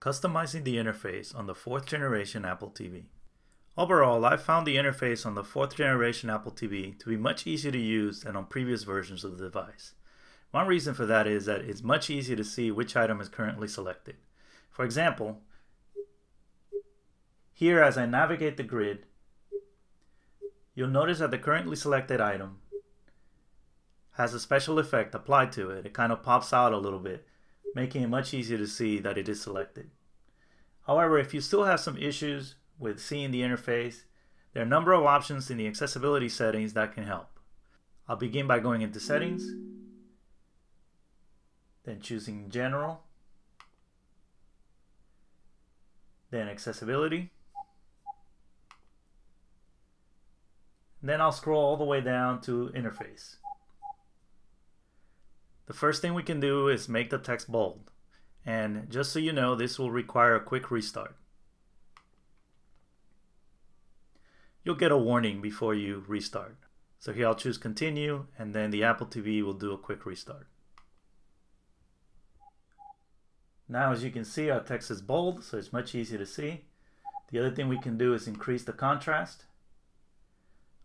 Customizing the interface on the 4th generation Apple TV. Overall, I found the interface on the 4th generation Apple TV to be much easier to use than on previous versions of the device. One reason for that is that it's much easier to see which item is currently selected. For example, here as I navigate the grid, you'll notice that the currently selected item has a special effect applied to it. It kind of pops out a little bit, making it much easier to see that it is selected. However, if you still have some issues with seeing the interface, there are a number of options in the accessibility settings that can help. I'll begin by going into Settings, then choosing General, then Accessibility. Then I'll scroll all the way down to Interface. The first thing we can do is make the text bold. And just so you know, this will require a quick restart. You'll get a warning before you restart. So here I'll choose Continue, and then the Apple TV will do a quick restart. Now as you can see, our text is bold, so it's much easier to see. The other thing we can do is increase the contrast.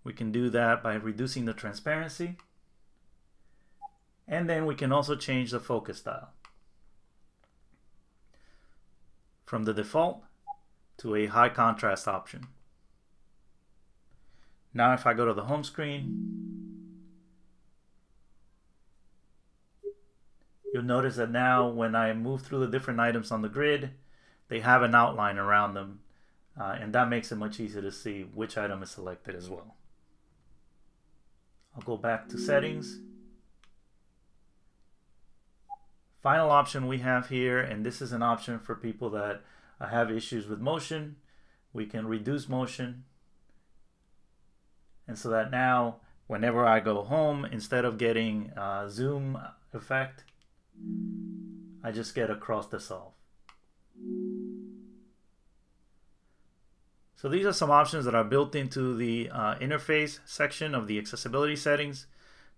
We can do that by reducing the transparency. And then we can also change the focus style from the default to a high contrast option. Now if I go to the home screen, you'll notice that now when I move through the different items on the grid, they have an outline around them, and that makes it much easier to see which item is selected as well. I'll go back to Settings. Final option we have here, and this is an option for people that have issues with motion. We can reduce motion, and so that now whenever I go home, instead of getting a zoom effect, I just get across the solve. So these are some options that are built into the interface section of the accessibility settings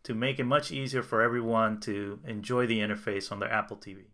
to make it much easier for everyone to enjoy the interface on their Apple TV.